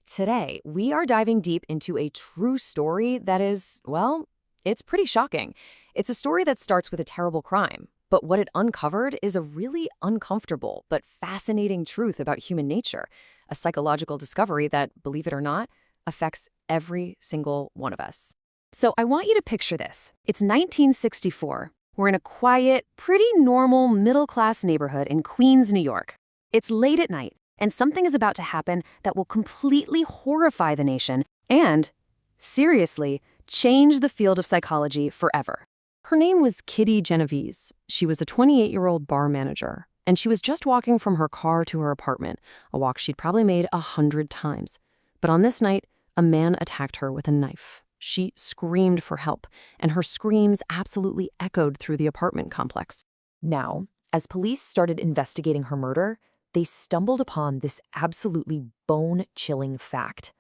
Today, we are diving deep into a true story that is, well, it's pretty shocking. It's a story that starts with a terrible crime, but what it uncovered is a really uncomfortable but fascinating truth about human nature, a psychological discovery that, believe it or not, affects every single one of us. So I want you to picture this. It's 1964. We're in a quiet, pretty normal middle-class neighborhood in Queens, New York. It's late at night, and something is about to happen that will completely horrify the nation and, seriously, change the field of psychology forever. Her name was Kitty Genovese. She was a 28-year-old bar manager, and she was just walking from her car to her apartment, a walk she'd probably made 100 times. But on this night, a man attacked her with a knife. She screamed for help, and her screams absolutely echoed through the apartment complex. Now, as police started investigating her murder, they stumbled upon this absolutely bone-chilling fact.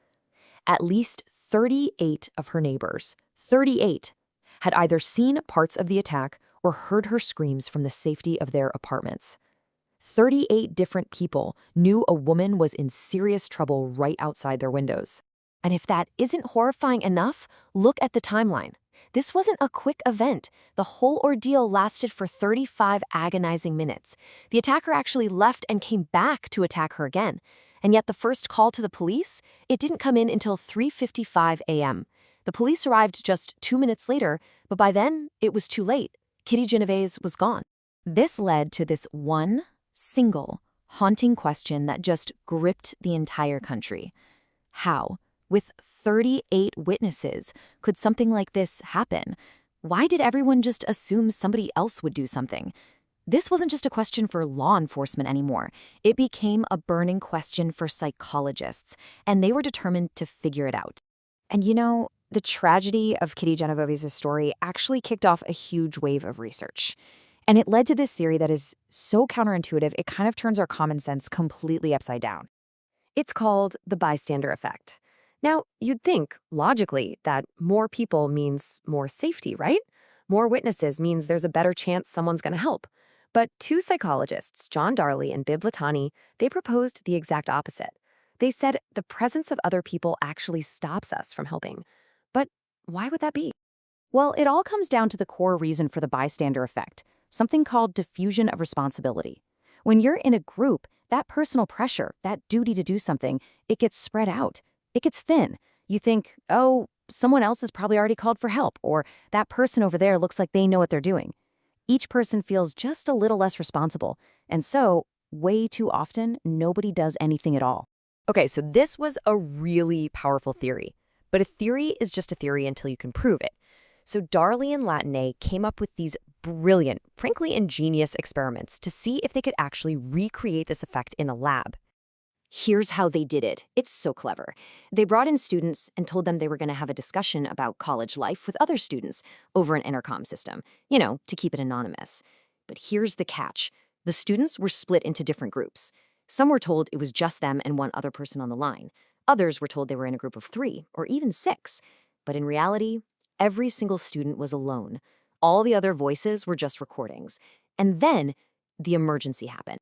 At least 38 of her neighbors, 38, had either seen parts of the attack or heard her screams from the safety of their apartments. 38 different people knew a woman was in serious trouble right outside their windows. And if that isn't horrifying enough, look at the timeline. This wasn't a quick event. The whole ordeal lasted for 35 agonizing minutes. The attacker actually left and came back to attack her again. And yet the first call to the police, it didn't come in until 3:55 a.m. The police arrived just 2 minutes later, but by then, it was too late. Kitty Genovese was gone. This led to this one single, haunting question that just gripped the entire country. How, with 38 witnesses, could something like this happen? Why did everyone just assume somebody else would do something? This wasn't just a question for law enforcement anymore. It became a burning question for psychologists, and they were determined to figure it out. And the tragedy of Kitty Genovese's story actually kicked off a huge wave of research. And it led to this theory that is so counterintuitive, it kind of turns our common sense completely upside down. It's called the bystander effect. Now, you'd think, logically, that more people means more safety, right? More witnesses means there's a better chance someone's going to help. But two psychologists, Darley and Bibb, they proposed the exact opposite. They said the presence of other people actually stops us from helping. But why would that be? Well, it all comes down to the core reason for the bystander effect, something called diffusion of responsibility. When you're in a group, that personal pressure, that duty to do something, it gets spread out. It gets thin. You think, oh, someone else has probably already called for help, or that person over there looks like they know what they're doing. Each person feels just a little less responsible, and so, way too often, nobody does anything at all. Okay, so this was a really powerful theory, but a theory is just a theory until you can prove it. So Darley and Latané came up with these brilliant, frankly ingenious experiments to see if they could actually recreate this effect in a lab. Here's how they did it. It's so clever. They brought in students and told them they were going to have a discussion about college life with other students over an intercom system, to keep it anonymous. But here's the catch. The students were split into different groups. Some were told it was just them and one other person on the line. Others were told they were in a group of 3 or even 6. But in reality, every single student was alone. All the other voices were just recordings. And then the emergency happened.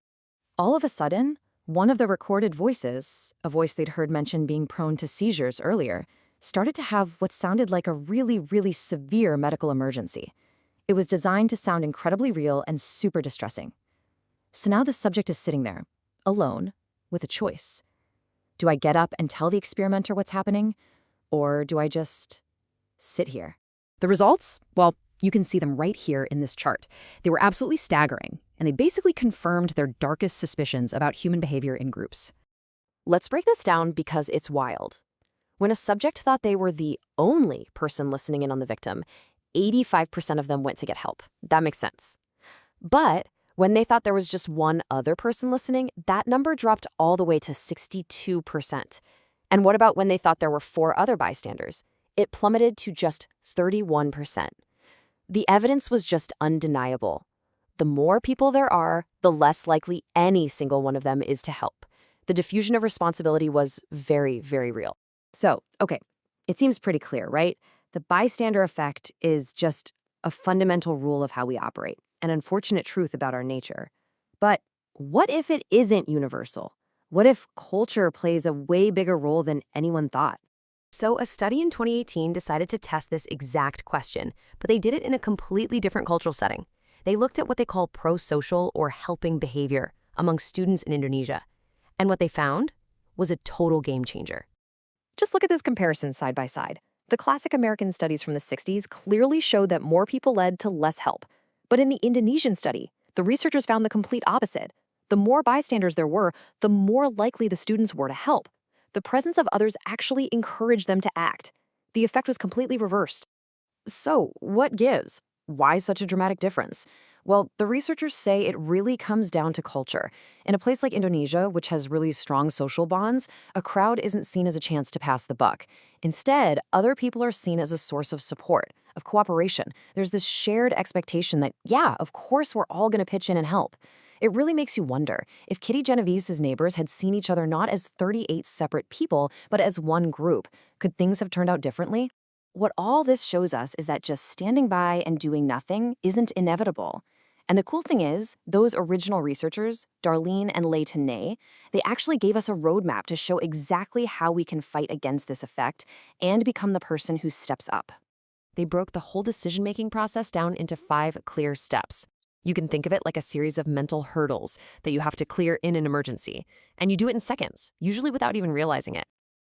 All of a sudden, one of the recorded voices, a voice they'd heard mention being prone to seizures earlier, started to have what sounded like a really, really severe medical emergency. It was designed to sound incredibly real and super distressing. So now the subject is sitting there, alone, with a choice. Do I get up and tell the experimenter what's happening? Or do I just sit here? The results? Well, you can see them right here in this chart. They were absolutely staggering, and they basically confirmed their darkest suspicions about human behavior in groups. Let's break this down because it's wild. When a subject thought they were the only person listening in on the victim, 85% of them went to get help. That makes sense. But when they thought there was just one other person listening, that number dropped all the way to 62%. And what about when they thought there were 4 other bystanders? It plummeted to just 31%. The evidence was just undeniable. The more people there are, the less likely any single one of them is to help. The diffusion of responsibility was very, very real. So, okay, it seems pretty clear, right? The bystander effect is just a fundamental rule of how we operate, an unfortunate truth about our nature. But what if it isn't universal? What if culture plays a way bigger role than anyone thought? So, a study in 2018 decided to test this exact question, but they did it in a completely different cultural setting. They looked at what they call pro-social or helping behavior among students in Indonesia. And what they found was a total game changer. Just look at this comparison side by side. The classic American studies from the 60s clearly showed that more people led to less help. But in the Indonesian study, the researchers found the complete opposite. The more bystanders there were, the more likely the students were to help. The presence of others actually encouraged them to act. The effect was completely reversed. So, what gives? Why such a dramatic difference? Well, the researchers say it really comes down to culture. In a place like Indonesia, which has really strong social bonds, a crowd isn't seen as a chance to pass the buck. Instead, other people are seen as a source of support, of cooperation. There's this shared expectation that, yeah, of course we're all going to pitch in and help. It really makes you wonder, if Kitty Geneviese's neighbors had seen each other not as 38 separate people, but as one group, could things have turned out differently? What all this shows us is that just standing by and doing nothing isn't inevitable. And the cool thing is, those original researchers, Darlene and Latané, they actually gave us a roadmap to show exactly how we can fight against this effect and become the person who steps up. They broke the whole decision-making process down into 5 clear steps. You can think of it like a series of mental hurdles that you have to clear in an emergency. And you do it in seconds, usually without even realizing it.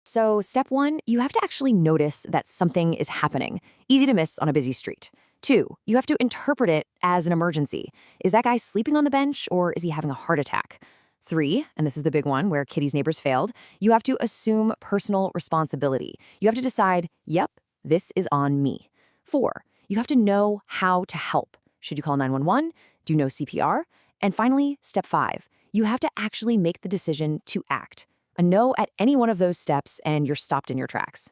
So step 1, you have to actually notice that something is happening. Easy to miss on a busy street. 2, you have to interpret it as an emergency. Is that guy sleeping on the bench or is he having a heart attack? 3, and this is the big one where Kitty's neighbors failed, you have to assume personal responsibility. You have to decide, yep, this is on me. 4, you have to know how to help. Should you call 911? Do you know CPR? And finally, step 5, you have to actually make the decision to act. A no at any one of those steps and you're stopped in your tracks.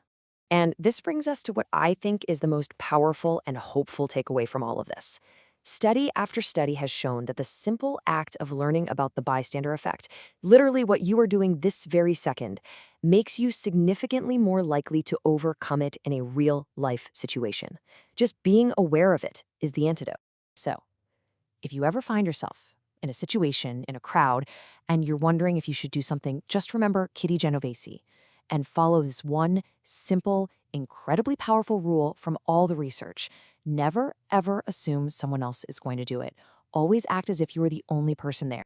And this brings us to what I think is the most powerful and hopeful takeaway from all of this. Study after study has shown that the simple act of learning about the bystander effect, literally what you are doing this very second, makes you significantly more likely to overcome it in a real-life situation. Just being aware of it is the antidote. So, if you ever find yourself in a situation, in a crowd, and you're wondering if you should do something, just remember Kitty Genovese and follow this one simple, incredibly powerful rule from all the research. Never, ever assume someone else is going to do it. Always act as if you are the only person there.